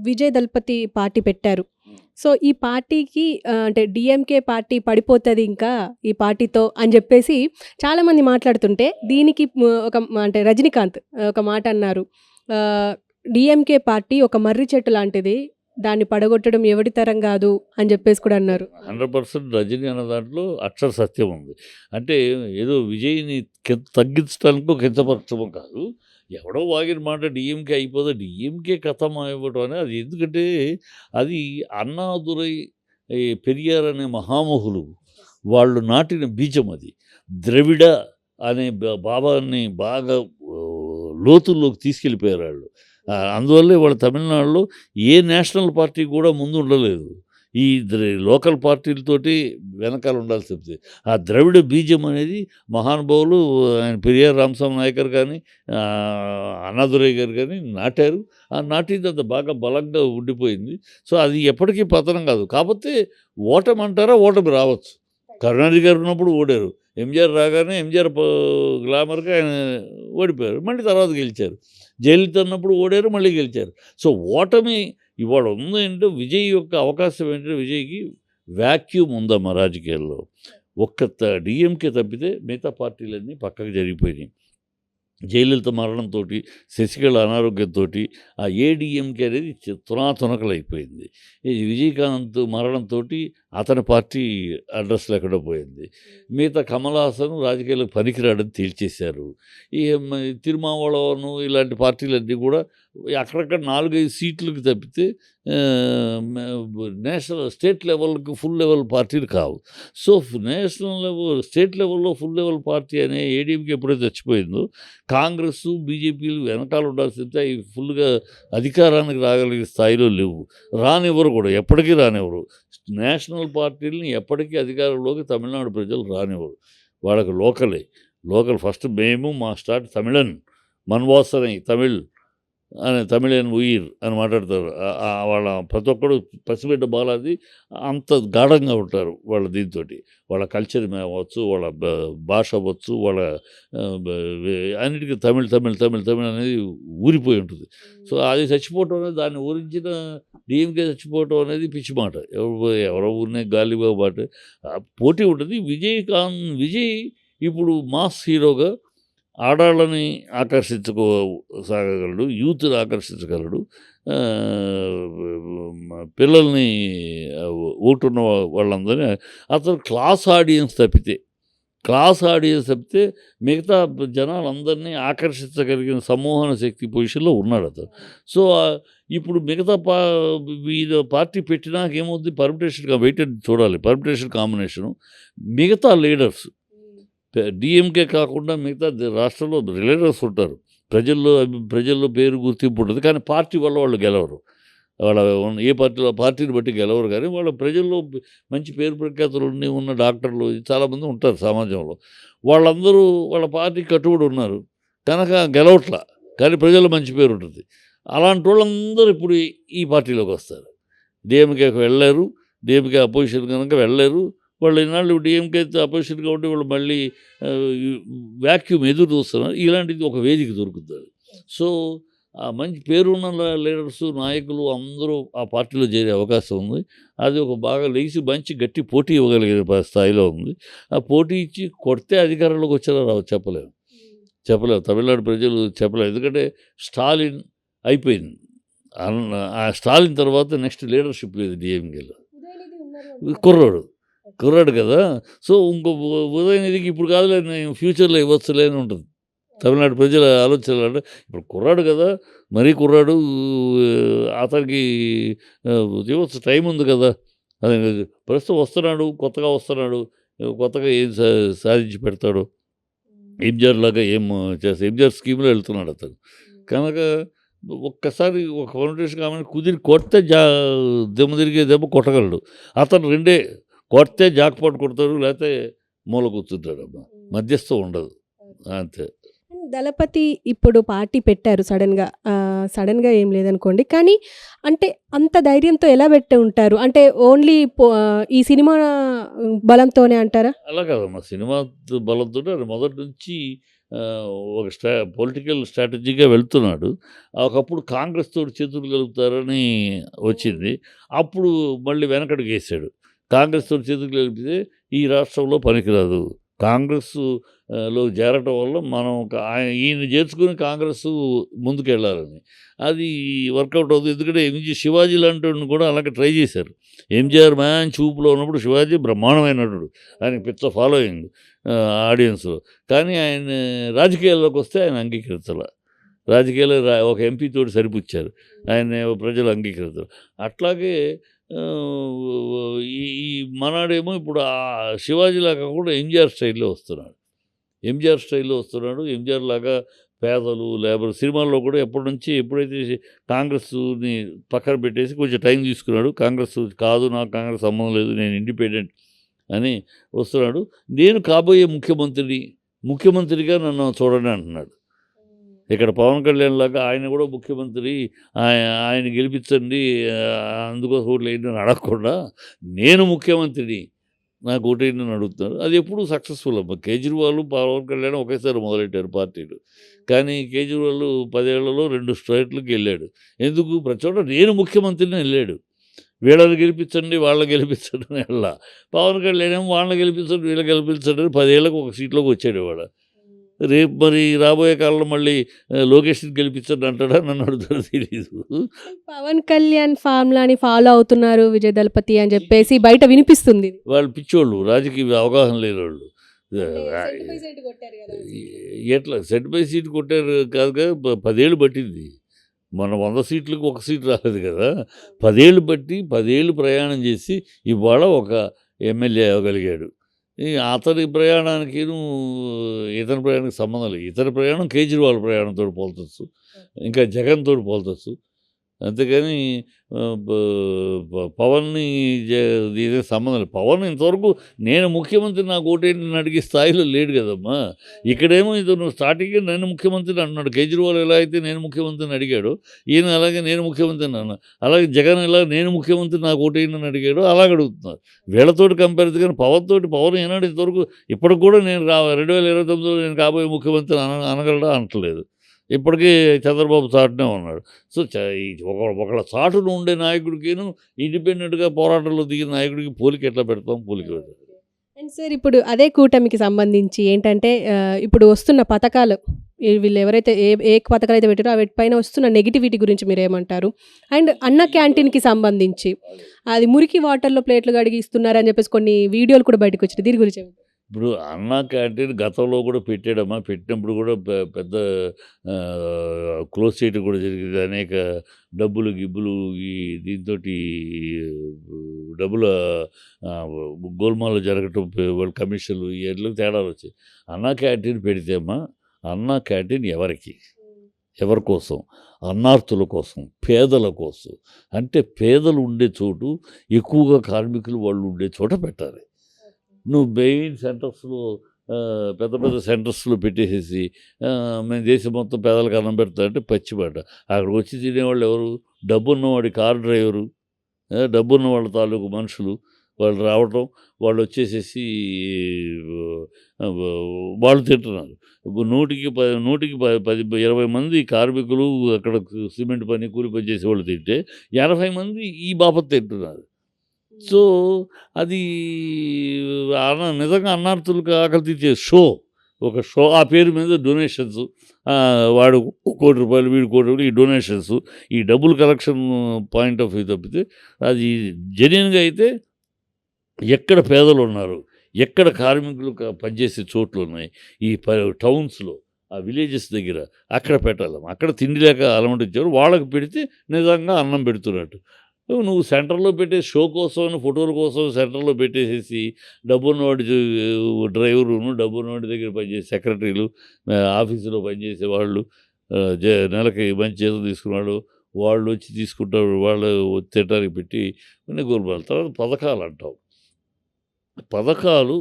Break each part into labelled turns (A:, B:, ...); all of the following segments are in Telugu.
A: విజయ్ దళపతి పార్టీ పెట్టారు. సో, ఈ పార్టీకి అంటే డీఎంకే పార్టీ పడిపోతది ఇంకా ఈ పార్టీతో అని జెప్పేసి చాలామంది మాట్లాడుతుంటే, దీనికి అంటే రజనీకాంత్ ఒక మాట అన్నారు. ఆహ్, డీఎంకే పార్టీ ఒక మర్రి చెట్టు లాంటిది. దాన్ని పడగొట్టడం ఎవడి తరం గాదు అని జెప్పేసి కూడా అన్నారు.
B: 100% రజనీ అన్న దాంట్లో అక్షర సత్యం ఉంది. అంటే ఏదో విజయ్‌ని తగ్గించడానికో, కించపరచడమో కాదు. ఎవడో వాగిన మాట డీఎంకే అయిపోతే డీఎంకే ఖతం అయిపోవడం అనేది అది ఎందుకంటే అది అన్నాదురై, పెరియార్ అనే మహామహులు వాళ్ళు నాటిన బీజం అది. ద్రవిడ అనే భావాన్ని బాగా లోతుల్లోకి తీసుకెళ్ళిపోయారు ఆళ్ళు. అందువల్లే వాళ్ళు తమిళనాడులో ఏ నేషనల్ పార్టీ కూడా ముందు ఉండలేదు. ఈ లోకల్ పార్టీలతోటి వెనకాల ఉండాల్సి వస్తుంది. ఆ ద్రవిడ బీజం అనేది మహానుభావులు ఆయన పెరియార్ రామస్వామి నాయకర్ కానీ, అన్నాదురై గారు కానీ నాటారు. ఆ నాటింది అంత బాగా బలంగా ఉండిపోయింది. సో, అది ఎప్పటికీ పతనం కాదు. కాకపోతే ఓటమంటారా ఓటమి రావచ్చు. కరుణానిధి గారు ఉన్నప్పుడు ఓడారు. ఎంజీఆర్ రాగానే ఎంజీఆర్ గ్లామర్‌గా ఆయన ఓడిపోయారు. మళ్ళీ తర్వాత గెలిచారు. జయలలిత ఉన్నప్పుడు ఓడారు, మళ్ళీ గెలిచారు. సో, ఓటమి ఇవాళ ఉందంటే విజయ్ యొక్క అవకాశం ఏంటంటే విజయ్‌కి వాక్యూమ్ ఉందమ్మా రాజకీయాల్లో. ఒక్క డీఎంకే తప్పితే మిగతా పార్టీలన్నీ పక్కకు జరిగిపోయినాయి. జయలలిత మరణంతోటి, శశికళ అనారోగ్యంతోటి ఆ ఏడీఎంకే అనేది తునాతునకలైపోయింది. ఈ విజయకాంత్ మరణంతోటి అతని పార్టీ అడ్రస్ లేకుండా పోయింది. మిగతా కమల్ హాసన్ రాజకీయాలకు పనికిరాడని తేల్చేశారు. ఈ తిరుమావళవను ఇలాంటి పార్టీలన్నీ కూడా అక్కడక్కడ 4, 5 సీట్లకు తప్పితే నేషనల్ స్టేట్ లెవెల్‌కి ఫుల్ లెవెల్ పార్టీలు కావు. సో, నేషనల్ లెవెల్ స్టేట్ లెవెల్‌లో ఫుల్ లెవెల్ పార్టీ అనే ఏడీఎంకే ఎప్పుడైతే చచ్చిపోయిందో కాంగ్రెస్, బీజేపీలు వెనకాల ఉండాల్సిందే అవి ఫుల్‌గా అధికారానికి రాగలిగే స్థాయిలో లేవు. రానివ్వరు కూడా, ఎప్పటికీ రానివ్వరు. నేషనల్ పార్టీలని ఎప్పటికీ అధికారంలోకి తమిళనాడు ప్రజలు రానివ్వరు. వాళ్ళకి లోకల్ ఫస్ట్ మేము మా స్టార్ట్ తమిళన్, మన్వాసనై తమిళ్ అని తమిళన్ ఉయిర్ అని మాట్లాడతారు. వాళ్ళ ప్రతి ఒక్కడు పసిబిడ్డ బాలాది అంత గాఢంగా ఉంటారు వాళ్ళ దీంతోటి. వాళ్ళ కల్చర్ అవ్వచ్చు, వాళ్ళ భాష అవ్వచ్చు, వాళ్ళ అన్నిటికీ తమిళ్ అనేది ఊరిపోయి ఉంటుంది. సో, అది చచ్చిపోవటం అనేది దాన్ని ఊరించిన డీఎంకే చచ్చిపోవటం అనేది పిచ్చి మాట. ఎవరో ఊరినే గాలిగా మాట. పోటీ ఉంటుంది. విజయ్ ఇప్పుడు మాస్ హీరోగా ఆడాళ్ళని సాగగలడు, యూత్‌ని ఆకర్షించగలడు. పిల్లల్ని ఓటున్న వాళ్ళందరినీ అతను క్లాస్ ఆడియన్స్ తప్పితే మిగతా జనాలందరినీ ఆకర్షించగలిగిన సంమోహన శక్తి పొజిషన్‌లో ఉన్నాడు అతను. సో, ఇప్పుడు మిగతా పార్టీ పెట్టినాక ఏమవుద్ది పర్మిటేషన్‌గా వెయిటెడ్ చూడాలి. పర్మిటేషన్ కాంబినేషను మిగతా లీడర్స్ డీఎంకే కాకుండా మిగతా రాష్ట్రంలో లీడర్స్ ఉంటారు. ప్రజల్లో పేరు గుర్తింపు ఉంటుంది. కానీ పార్టీ వల్ల వాళ్ళు గెలవరు. వాళ్ళ ఏ పార్టీని బట్టి గెలవరు కానీ వాళ్ళ ప్రజల్లో మంచి పేరు ప్రఖ్యాతులు ఉన్న డాక్టర్లు చాలామంది ఉంటారు సమాజంలో. వాళ్ళందరూ వాళ్ళ పార్టీకి కట్టుబడి ఉన్నారు కనుక గెలవట్లా. కానీ ప్రజల్లో మంచి పేరు ఉంటుంది. అలాంటి వాళ్ళందరూ ఇప్పుడు ఈ పార్టీలోకి వస్తారు. డీఎంకేకి వెళ్ళారు. డీఎంకే అపోజిషన్ కనుక వెళ్ళారు. వాళ్ళు ఈనాళ్ళు డీఎంకే అపోజిషన్గా ఉండి వాళ్ళు మళ్ళీ వాక్యూమ్ ఎదురు చూస్తున్నారు. ఇలాంటిది ఒక వేదిక దొరుకుతుంది. సో, మంచి పేరున్న లీడర్సు, నాయకులు అందరూ ఆ పార్టీలో చేరే అవకాశం ఉంది. అది ఒక బాగా లేచి మంచి గట్టి పోటీ ఇవ్వగలిగే స్థాయిలో ఉంది. ఆ పోటీ ఇచ్చి కొడితే అధికారంలోకి వచ్చేలా రావు చెప్పలేము. తమిళనాడు ప్రజలు చెప్పలేరు. ఎందుకంటే స్టాలిన్ అయిపోయింది. ఆ స్టాలిన్ తర్వాత నెక్స్ట్ లీడర్షిప్ లేదు డీఎంకేలో. కుర్రాడు కదా. సో, ఇంకో ఉదయనిధికి ఇప్పుడు కాదులే నేను ఫ్యూచర్లో ఇవ్వచ్చులే అని ఉంటుంది తమిళనాడు ప్రజల ఆలోచనలు. అంటే ఇప్పుడు కుర్రాడు కదా, మరీ కుర్రాడు, అతనికి ఇవ్వచ్చు, టైం ఉంది కదా. అది ప్రస్తుతం కొత్తగా వస్తున్నాడు, కొత్తగా ఏం సాధించి పెడతాడు, ఎంజీఆర్ లాగా ఏం చేస్తాడు, ఎంజీఆర్ స్కీమ్లో వెళ్తున్నాడు అతను. కనుక ఒక్కసారి ఒక ఫౌండేషన్ కామెంట్ కుదిరి కొడితే దెబ్బ తిరిగే దెబ్బ కొట్టగలడు అతను. కొడితే జాక్పాట్ కొడతాడు, లేకపోతే మూల కూర్చుంటాడమ్మా. మధ్యస్థం ఉండదు అంతే.
A: దళపతి ఇప్పుడు పార్టీ పెట్టారు సడన్‌గా ఏం లేదనుకోండి. కానీ అంటే అంత ధైర్యంతో ఎలా పెట్టి ఉంటారు? అంటే ఓన్లీ ఈ సినిమా బలంతోనే అంటారా?
B: అలా కాదమ్మా. సినిమా బలంతోనే మొదటి నుంచి ఒక పొలిటికల్ స్ట్రాటజీగా వెళ్తున్నాడు. ఒకప్పుడు కాంగ్రెస్ తోటి చేతులు కలుపుతారని వచ్చింది. అప్పుడు మళ్ళీ వెనకడుగేశాడు. కాంగ్రెస్ తోటి చేతులు కలిపితే ఈ రాష్ట్రంలో పనికిరాదు. కాంగ్రెస్ లో చేరటం వల్ల మనం ఈయన చేర్చుకొని కాంగ్రెస్ ముందుకెళ్ళాలని. అది వర్కౌట్ అవుతుంది. ఎందుకంటే శివాజీ లాంటోడిని కూడా అలాగే ట్రై చేశారు. ఎంజీఆర్ మంచి ఊపులో ఉన్నప్పుడు శివాజీ బ్రహ్మాండమైన నటుడు. ఆయనకి పిచ్చ ఫాలోయింగ్ ఆడియన్స్‌లో. కానీ ఆయన రాజకీయాల్లోకి వస్తే ఆయన అంగీకరించల. రాజకీయాల్లో ఒక ఎంపీ తోటి సరిపుచ్చారు. ఆయన ప్రజలు అంగీకరించరు. అట్లాగే ఈ ఈ మనాడేమో ఇప్పుడు శివాజీలాగా కాకుండా ఎంజీఆర్ స్టైల్‌లో వస్తున్నాడు. ఎంజీఆర్ లాగా పేదలు, లేబర్ సినిమాల్లో కూడా ఎప్పుడైతే కాంగ్రెస్‌ని పక్కన పెట్టేసి కొంచెం టైం తీసుకున్నాడు. కాంగ్రెస్ కాదు, నాకు కాంగ్రెస్ సంబంధం లేదు, నేను ఇండిపెండెంట్ అని వస్తున్నాడు. నేను కాబోయే ముఖ్యమంత్రిగా నన్ను చూడండి అంటున్నాడు. ఇక్కడ పవన్ కళ్యాణ్ లాగా ఆయన కూడా ముఖ్యమంత్రి, ఆయన గెలిపించండి, అందుకోసం ఓట్లు వేయండి అని అడగకుండా నేను ముఖ్యమంత్రిని, నాకు ఓటేయండి అని అడుగుతున్నారు. అది ఎప్పుడు సక్సెస్ఫుల్ అమ్మ. కేజ్రీవాల్, పవన్ కళ్యాణ్ ఒకేసారి మొదలెట్టారు పార్టీలు. కానీ కేజ్రీవాల్ 10 ఏళ్లలో 2 స్టేట్లకు వెళ్ళాడు. ఎందుకు? ప్రతి చోట నేను ముఖ్యమంత్రిని వెళ్ళాడు. వీళ్ళని గెలిపించండి, వాళ్ళని గెలిపించండి అని వెళ్ళా. పవన్ కళ్యాణ్ ఏమో వాళ్ళని గెలిపించండి, వీళ్ళని గెలిపించండి అని 10 ఏళ్ళకు ఒక సీట్లోకి వచ్చాడు ఇవాళ. రేపు మరి రాబోయే కాలంలో మళ్ళీ లోకేష్‌ని గెలిపించండి అంటాడా, నన్ను అడుగుతాడో తెలీదు.
A: పవన్ కళ్యాణ్ ఫార్ములాని ఫాలో అవుతున్నారు విజయ్ దళపతి అని చెప్పేసి బయట వినిపిస్తుంది.
B: వాళ్ళు పిచ్చోళ్ళు, రాజకీయ అవగాహన లేనోళ్ళు. ఎట్లా సెట్ బై సీట్ కొట్టారు కాదుగా, 10 ఏళ్ళు పట్టింది. మన 100 సీట్లకు 1 సీట్ రాలేదు కదా. 10 ఏళ్ళు బట్టి 10 ఏళ్ళు ప్రయాణం చేసి ఇవాళ ఒక ఎమ్మెల్యే అవ్వగలిగాడు. అతని ప్రయాణానికిను ఇతని ప్రయాణానికి సంబంధం లేదు. ఇతని ప్రయాణం కేజ్రీవాల్ ప్రయాణంతో పోల్చొచ్చు, ఇంకా జగన్‌తో పోల్చొచ్చు. అంతేగాని పవన్‌ని ఇదే సంబంధం లేదు. పవన్ ఇంతవరకు నేను ముఖ్యమంత్రి, నాకు ఓటేంటి అని అడిగే స్థాయిలో లేడు కదమ్మా. ఇక్కడేమో ఇతను స్టార్టింగే నేను ముఖ్యమంత్రిని అంటున్నాడు. కేజ్రీవాల్ ఎలా అయితే నేను ముఖ్యమంత్రిని అడిగాడో, ఈయన అలాగే నేను ముఖ్యమంత్రిని అన్నా. అలాగే జగన్ ఎలా నేను ముఖ్యమంత్రి, నాకు ఓటేయండి అని అడిగాడో అలాగ అడుగుతున్నారు. వీళ్ళతోటి కంపేర్ కానీ పవన్ ఏనాడు ఇంతవరకు ఇప్పటికి కూడా నేను 2029లో నేను కాబోయే ముఖ్యమంత్రి అనగలడా అంటలేదు. ఇప్పటికీ చంద్రబాబు చాటునే ఉన్నాడు. సో ఒకళ్ళ చాటున ఉండే నాయకుడికిను ఇండిపెండెంట్గా పోరాటంలో దిగిన నాయకుడికి పోలిక ఎట్లా పెడతాం? పోలిక పెట్టాం.
A: అండ్ సార్, ఇప్పుడు అదే కూటమికి సంబంధించి ఏంటంటే ఇప్పుడు వస్తున్న పథకాలు, వీళ్ళు ఎవరైతే ఏ పథకాలు అయితే పెట్టారో వాటి పైన వస్తున్న నెగిటివిటీ గురించి మీరు ఏమంటారు? అండ్ అన్న క్యాంటీన్కి సంబంధించి అది మురికి వాటర్లో ప్లేట్లు కడిగి ఇస్తున్నారని చెప్పేసి కొన్ని వీడియోలు కూడా బయటకు వచ్చినాయి. దీని గురించి
B: ఇప్పుడు అన్నా క్యాంటీన్ గతంలో కూడా పెట్టాడమ్మా. పెట్టినప్పుడు కూడా పెద్ద క్లోజ్ చేయడం కూడా జరిగింది. అనేక గిబ్బులు ఈ దీంతో డబ్బుల గోల్మాలు జరగటం, వాళ్ళ కమిషన్లు ఇవన్నీ తేడాలు వచ్చాయి. అన్నా క్యాంటీన్ పెడితే అమ్మా, అన్నా క్యాంటీన్ ఎవరి కోసం? అన్నార్తుల కోసం, పేదల కోసం. అంటే పేదలు ఉండే చోటు, ఎక్కువగా కార్మికులు వాళ్ళు ఉండే చోట పెట్టాలి. నువ్వు మెయిన్ సెంటర్స్లో పెద్ద సెంటర్స్లో పెట్టేసేసి మేము దేశం మొత్తం పేదలకు అన్నం పెడతా అంటే పచ్చిబాట. అక్కడికి వచ్చి తినేవాళ్ళు ఎవరు? డబ్బున్నవాడి కారు డ్రైవరు, డబ్బున్న వాళ్ళ తాలూకు మనుషులు. వాళ్ళు రావటం, వాళ్ళు వచ్చేసేసి వాళ్ళు తింటున్నారు. 100కి 10-20 మంది కార్మికులు అక్కడ సిమెంట్ పని, కూలి పని చేసేవాళ్ళు తింటే 80 మంది ఈ బాపత్ తింటున్నారు. సో అది నిజంగా అన్నార్తులకు ఆకలి తీర్చే ఒక షో. ఆ పేరు మీద డొనేషన్స్, వాడు ₹1,00,00,000, వీడు ₹1,00,00,000, ఈ డొనేషన్స్, ఈ డబ్బులు కలెక్షన్ పాయింట్ ఆఫ్ వ్యూ తప్పితే అది జెన్యూన్గా అయితే ఎక్కడ పేదలు ఉన్నారు, ఎక్కడ కార్మికులు పనిచేసే చోట్లు ఉన్నాయి, ఈ టౌన్స్లో, ఆ విలేజెస్ దగ్గర అక్కడ పెట్టాలి. అక్కడ తిండి లేక అలమటించారు, వాళ్ళకి పెడితే నిజంగా అన్నం పెడుతున్నట్టు. నువ్వు సెంటర్లో పెట్టే షో కోసం, ఫోటోల కోసం సెంటర్లో పెట్టేసేసి డబ్బున్నవాడి డ్రైవరును, డబ్బున్నవాడి దగ్గర పనిచేసే సెక్రటరీలు, ఆఫీసులో పనిచేసే వాళ్ళు, నెలకి మంచి జీతం తీసుకున్నాడు, వాళ్ళు వచ్చి తీసుకుంటారు, వాళ్ళు తినడానికి పెట్టి గోల్మాల్. తర్వాత పథకాలు అంటావు. పథకాలు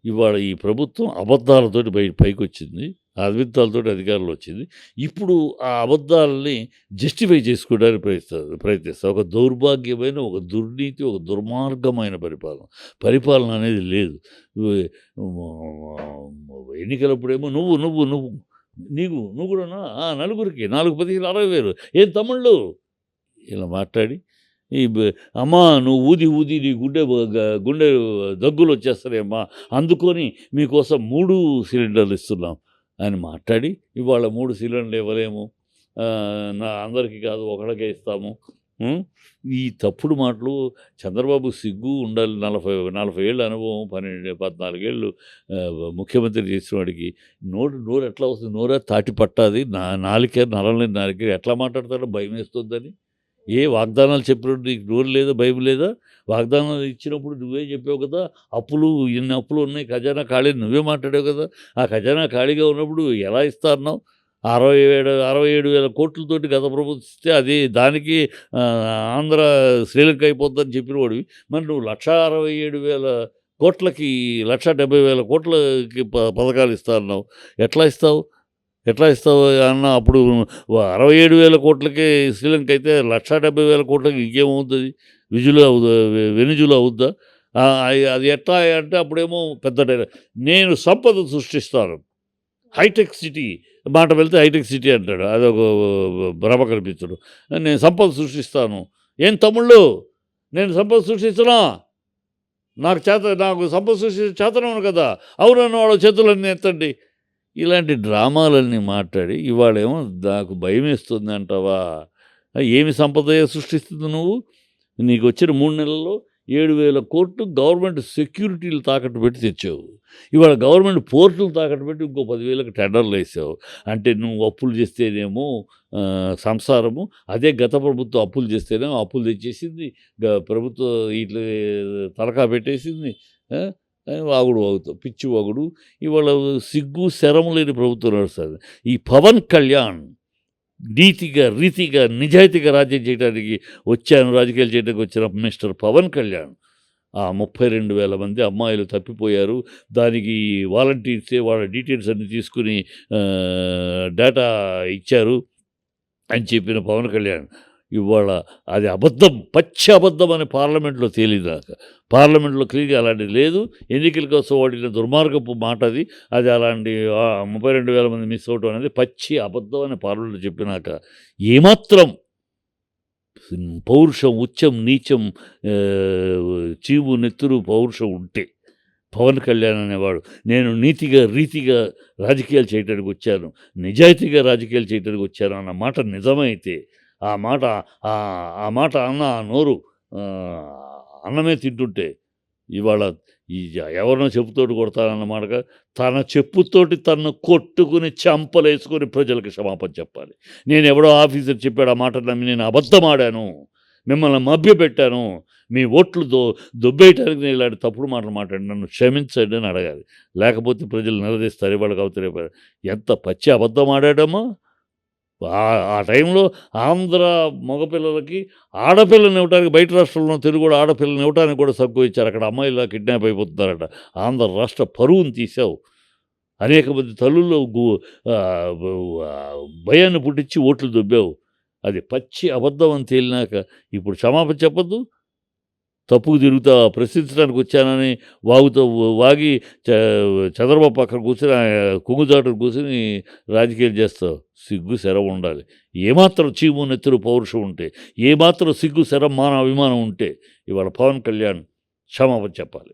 B: ఇవాళ ఈ ప్రభుత్వం అబద్ధాలతోటి పైకి వచ్చింది. అద్వితాలతోటి అధికారంలో వచ్చింది. ఇప్పుడు ఆ అబద్ధాలని జస్టిఫై చేసుకోవడానికి ప్రయత్నిస్తారు. ఒక దౌర్భాగ్యమైన, ఒక దుర్నీతి, ఒక దుర్మార్గమైన పరిపాలన. పరిపాలన అనేది లేదు. వే ఎన్నికలప్పుడేమో నువ్వు, నువ్వు, నువ్వు నువ్వు కూడానా? నలుగురికి 4 పదిహేను 60,000 ఏం తమ్ముళ్ళు ఇలా మాట్లాడి ఈ అమ్మా నువ్వు ఊది ఊది నీ గుండె దగ్గులు వచ్చేస్తాయమ్మా, అందుకొని మీకోసం 3 సిలిండర్లు ఇస్తున్నాం అని మాట్లాడి ఇవాళ 3 సిలిండర్లు ఇవ్వలేము, నా అందరికీ కాదు ఒకళ్ళకే ఇస్తాము. ఈ తప్పుడు మాటలు. చంద్రబాబు సిగ్గు ఉండాలి. 40 ఏళ్ళ అనుభవం, 14 ఏళ్ళు ముఖ్యమంత్రి చేసిన వాడికి నోరు ఎట్లా వస్తుంది? నోరే తాటి పట్టాది, నాలిక నరలేని నాలిక ఎట్లా మాట్లాడతాడో భయం వేస్తుందని. ఏ వాగ్దానాలు చెప్పినప్పుడు నీకు నోరు లేదా, భయం లేదా? వాగ్దానాలు ఇచ్చినప్పుడు నువ్వే చెప్పావు కదా, అప్పులు ఇన్ని అప్పులు ఉన్నాయి, ఖజానా ఖాళీ నువ్వే మాట్లాడావు కదా. ఆ ఖజానా ఖాళీగా ఉన్నప్పుడు ఎలా ఇస్తా అన్నావు? 67,000 కోట్లతోటి గత ప్రభుత్వం ఇస్తే అది దానికి ఆంధ్ర శ్రీలంక అయిపోద్దని చెప్పిన వాడివి. మరి నువ్వు 1,67,000 కోట్లకి 1,70,000 కోట్లకి పథకాలు ఇస్తా అన్నావు. ఎట్లా ఇస్తావు? ఎట్లా ఇస్తావు అన్న? అప్పుడు 67,000 కోట్లకే శ్రీలంక అయితే 1,70,000 కోట్లకి ఇంకేమవుతుంది? వెనుజులా అవుద్దా? అది ఎట్లా అంటే అప్పుడేమో పెద్ద నేను సంపద సృష్టిస్తాను, హైటెక్ సిటీ మాట వెళ్తే హైటెక్ సిటీ అంటాడు, అదొక భ్రమ కల్పించడు. నేను సంపద సృష్టిస్తాను. ఏం తమ్ముళ్ళు నేను సంపద సృష్టిస్తున్నా, నాకు సంపద సృష్టి చేతనవును కదా, అవునన్న వాళ్ళ చేతులన్నీ ఎత్తండి. ఇలాంటి డ్రామాలన్నీ మాట్లాడి ఇవాళేమో నాకు భయం వేస్తుంది అంటావా? ఏమి సంపద సృష్టిస్తుంది నువ్వు? నీకు వచ్చిన 3 నెలల్లో 7,000 కోట్లు గవర్నమెంట్ సెక్యూరిటీలు తాకట్టు పెట్టి తెచ్చావు. ఇవాళ గవర్నమెంట్ పోర్టులు తాకట్టు పెట్టి ఇంకో 10,000కి టెండర్లు వేసావు. అంటే నువ్వు అప్పులు చేస్తేనేమో సంసారము, అదే గత ప్రభుత్వం అప్పులు చేస్తేనేమో అప్పులు తెచ్చేసింది, ప్రభుత్వం ఇట్లా తలకా పెట్టేసింది. వాగుడు వాగుతావు, పిచ్చి వాగుడు. ఇవాళ సిగ్గు శరము లేని ప్రభుత్వం నడుస్తుంది. ఈ పవన్ కళ్యాణ్ నీతిగా, రీతిగా, నిజాయితీగా రాజ్యం చేయడానికి రాజకీయాలు చేయడానికి వచ్చిన మిస్టర్ పవన్ కళ్యాణ్ ఆ 32,000 మంది అమ్మాయిలు తప్పిపోయారు, దానికి వాలంటీర్సే వాళ్ళ డీటెయిల్స్ అన్ని తీసుకుని డేటా ఇచ్చారు అని చెప్పిన పవన్ కళ్యాణ్ ఇవాళ అది అబద్ధం, పచ్చి అబద్ధం అని పార్లమెంట్లో తేలిదాక. పార్లమెంట్లో క్లియర్గా అలాంటిది లేదు. ఎన్నికల కోసం వాడిన దుర్మార్గపు మాట అది. అలాంటి 32,000 మంది మిస్ అవటం అనేది పచ్చి అబద్ధం అని పార్లమెంట్లో చెప్పినాక ఏమాత్రం పౌరుషం, ఉచ్చం, నీచం, చీము నెత్తురు పౌరుషం ఉంటే పవన్ కళ్యాణ్ అనేవాడు నేను నీతిగా, రీతిగా రాజకీయాలు చేయడానికి వచ్చాను, నిజాయితీగా రాజకీయాలు చేయడానికి వచ్చాను అన్న మాట నిజమైతే, ఆ మాట అన్న నోరు అన్నమే తింటుంటే ఇవాళ ఈ ఎవరినో చెప్పుతోటి కొడతానన్నమాటగా తన చెప్పుతోటి తను కొట్టుకుని చెంపలేసుకొని ప్రజలకు క్షమాపణ చెప్పాలి. నేను ఎవడో ఆఫీసర్ చెప్పాడు ఆ మాట నమ్మి నేను అబద్ధమాడాను, మిమ్మల్ని మభ్యపెట్టాను, మీ ఓట్లు దొబ్బేయటానికి నేను ఇలాంటి తప్పుడు మాటలు మాట్లాడి నన్ను క్షమించండి అని అడగాలి. లేకపోతే ప్రజలు నిలదీస్తారు. ఇవాళ అవతల ఎంత పచ్చి అబద్ధం ఆడాడమ్మా. ఆ టైంలో ఆంధ్ర మగపిల్లలకి ఆడపిల్లని ఇవ్వడానికి, బయట రాష్ట్రంలో తెలుగు కూడా ఆడపిల్లని ఇవ్వడానికి కూడా తక్కువ ఇచ్చారు. అక్కడ అమ్మాయిలా కిడ్నాప్ అయిపోతున్నారట. ఆంధ్ర రాష్ట్ర పరువును తీసావు. అనేక మంది తల్లుల్లో భయాన్ని పుట్టించి ఓట్లు దొబ్బావు. అది పచ్చి అబద్ధం అని తేలినాక ఇప్పుడు క్షమాపణ చెప్పద్దు. తప్పుకు తిరుగుతా ప్రశ్నించడానికి వచ్చానని వాగి చంద్రబాబు పక్కన కూర్చొని కుంగుజాటును కూర్చొని రాజకీయాలు చేస్తావు. సిగ్గు శరం ఉండాలి. ఏమాత్రం చీము నెత్తురు పౌరుషం ఉంటే, ఏమాత్రం సిగ్గు శరం మాన అభిమానం ఉంటే ఇవాళ పవన్ కళ్యాణ్ క్షమాపణ చెప్పాలి.